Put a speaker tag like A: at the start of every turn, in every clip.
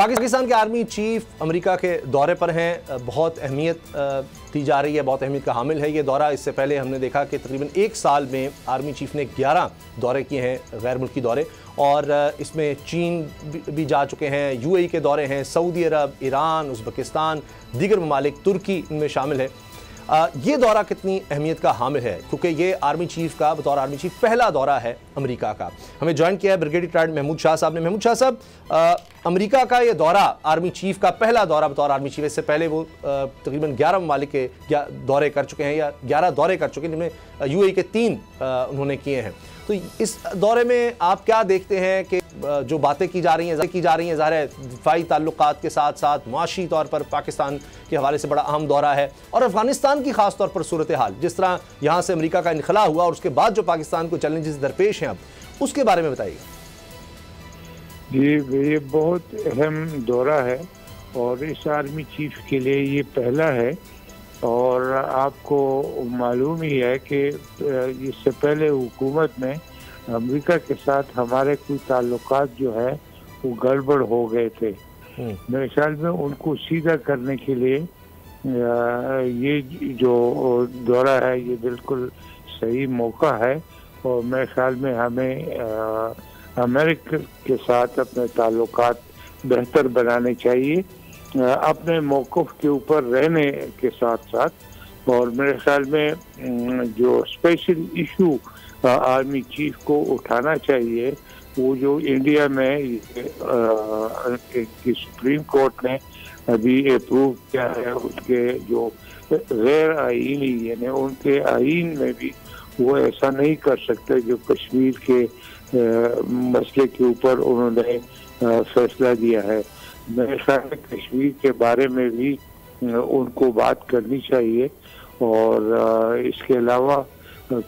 A: پاکستان کے army chief امریکہ کے دورے پر ہیں، بہت اہمیت دی جا رہی ہے، بہت اہمیت کا حامل ہے یہ دورہ۔ اس سے پہلے ہم نے دیکھا کہ تقریباً 1 سال میں آرمی چیف نے 11 دورے کیے ہیں، غیر ملکی دورے، اور اس میں چین بھی جا چکے ہیں، UAE کے دورے ہیں، سعودی عرب، ایران، ازبکستان، دیگر ممالک، ترکی ان میں شامل ہے۔ یہ دورہ کتنی اہمیت کا حامل ہے، کیونکہ یہ آرمی چیف کا بطور آرمی چیف پہلا دورہ ہے امریکہ کا۔ ہمیں جوائن کیا ہے بریگیڈیئر ریٹائرڈ محمود شاہ صاحب نے۔ محمود شاہ صاحب، امریکہ کا یہ دورہ آرمی چیف کا پہلا دورہ بطور آرمی چیف، اس سے پہلے وہ تقریباً 11 ممالک کے دورے کر چکے ہیں، یا 11 دورے کر چکے ہیں، جن میں UAE کے 3 انہوں نے کیے ہیں۔ تو اس دورے میں آپ کیا دیکھتے ہیں کہ جو باتیں کی جا رہی ہیں ظاہر ہے دفاعی تعلقات کے ساتھ ساتھ معاشی طور پر پاکستان کے حوالے سے بڑا اہم دورہ ہے، اور افغانستان کی خاص طور پر صورتحال، جس طرح یہاں سے امریکہ کا انخلا ہوا اور اس کے بعد جو پاکستان کو چیلنجز درپیش ہیں اب، اس کے بارے میں بتائیے۔
B: جی، یہ بہت اہم دورہ ہے اور اس آرمی چیف کے لیے یہ پہلا ہے، اور آپ کو معلوم ہی ہے کہ اس سے پہلے حکومت میں امریکہ کے ساتھ ہمارے کوئی تعلقات جو ہے وہ گڑبڑ ہو گئے تھے۔ میرے خیال میں ان کو سیدھا کرنے کے لیے یہ جو دورہ ہے یہ بالکل صحیح موقع ہے، اور میرے خیال میں ہمیں امریکہ کے ساتھ اپنے تعلقات بہتر بنانے چاہیے، اپنے موقف کے اوپر رہنے کے ساتھ ساتھ۔ اور میرے خیال میں جو اسپیشل ایشو آرمی چیف کو اٹھانا چاہیے، وہ جو انڈیا میں سپریم کورٹ نے ابھی اپروو کیا ہے، اس کے جو غیر آئینی، یعنی ان کے آئین میں بھی وہ ایسا نہیں کر سکتے جو کشمیر کے مسئلے کے اوپر انہوں نے فیصلہ دیا ہے۔ میرے خیال میں کشمیر کے بارے میں بھی ان کو بات کرنی چاہیے، اور اس کے علاوہ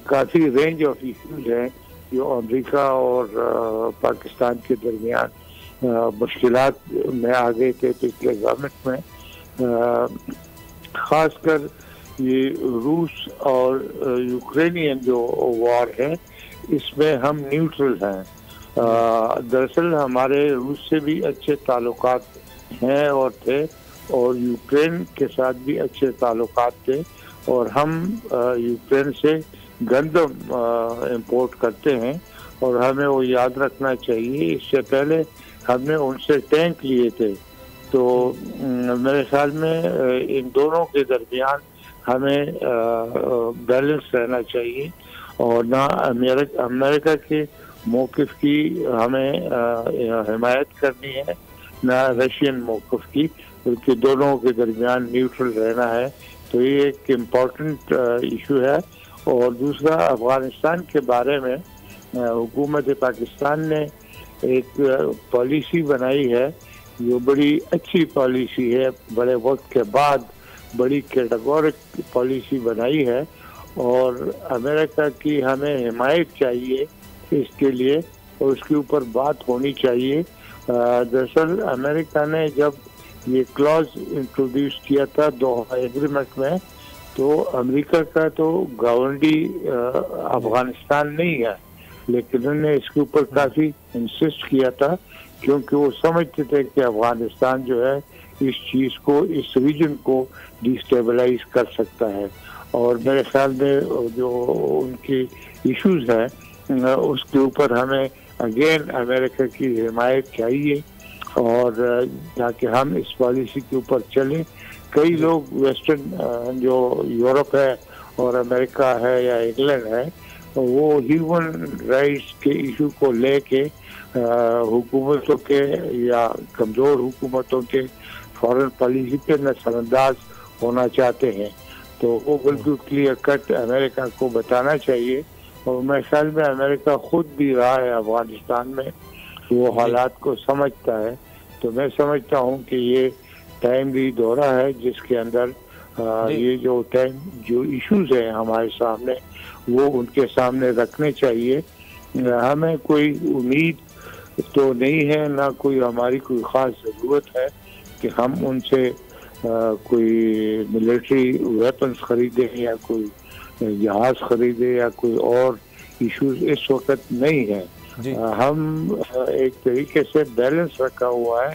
B: کافی رینج آف ایشوز ہیں جو امریکہ اور پاکستان کے درمیان مشکلات میں آ گئے تھے پچھلے گورنمنٹ میں، خاص کر یہ روس اور یوکرینین جو وار ہے، اس میں ہم نیوٹرل ہیں۔ دراصل ہمارے روس سے بھی اچھے تعلقات ہیں اور تھے، اور یوکرین کے ساتھ بھی اچھے تعلقات تھے، اور ہم یوکرین سے گندم امپورٹ کرتے ہیں، اور ہمیں وہ یاد رکھنا چاہیے۔ اس سے پہلے ہم نے ان سے ٹینک لیے تھے، تو میرے خیال میں ان دونوں کے درمیان ہمیں بیلنس رہنا چاہیے، اور نہ امریکہ کے موقف کی ہمیں حمایت کرنی ہے، نہ رشین موقف کی، بلکہ دونوں کے درمیان نیوٹرل رہنا ہے۔ تو یہ ایک امپورٹنٹ ایشو ہے۔ اور دوسرا، افغانستان کے بارے میں حکومت پاکستان نے ایک پالیسی بنائی ہے جو بڑی اچھی پالیسی ہے، بڑے وقت کے بعد بڑی کیٹیگورک پالیسی بنائی ہے، اور امریکہ کی ہمیں حمایت چاہیے اس کے لیے، اور اس کے اوپر بات ہونی چاہیے۔ دراصل امریکہ نے جب یہ کلاز انٹروڈیوس کیا تھا دوحہ ایگریمنٹ میں، تو امریکہ کا تو گاونڈی افغانستان نہیں ہے، لیکن انہوں نے اس کے اوپر کافی انسسٹ کیا تھا، کیونکہ وہ سمجھتے تھے کہ افغانستان جو ہے اس چیز کو، اس ریجن کو ڈیسٹیبلائز کر سکتا ہے۔ اور میرے خیال میں جو ان کی ایشوز ہیں اس کے اوپر ہمیں اگین امریکہ کی حمایت چاہیے، اور تاکہ ہم اس پالیسی کے اوپر چلیں۔ کئی لوگ ویسٹرن جو یورپ ہے اور امریکہ ہے یا انگلینڈ ہے، وہ ہیومن رائٹس کے ایشو کو لے کے حکومتوں کے یا کمزور حکومتوں کے فارن پالیسی پہ نظر انداز ہونا چاہتے ہیں، تو وہ بالکل کلیئر کٹ امریکہ کو بتانا چاہیے۔ اور میرے خیال میں امریکہ خود بھی رہا ہے افغانستان میں، وہ حالات کو سمجھتا ہے، تو میں سمجھتا ہوں کہ یہ ٹائملی دورہ ہے جس کے اندر یہ جو ایشوز ہیں ہمارے سامنے وہ ان کے سامنے رکھنے چاہیے۔ ہمیں کوئی امید تو نہیں ہے، نہ کوئی ہماری کوئی خاص ضرورت ہے کہ ہم ان سے کوئی ملٹری ویپنز خریدیں یا کوئی جہاز خریدیں یا کوئی اور ایشوز اس وقت نہیں ہے۔ ہم ایک طریقے سے بیلنس رکھا ہوا ہے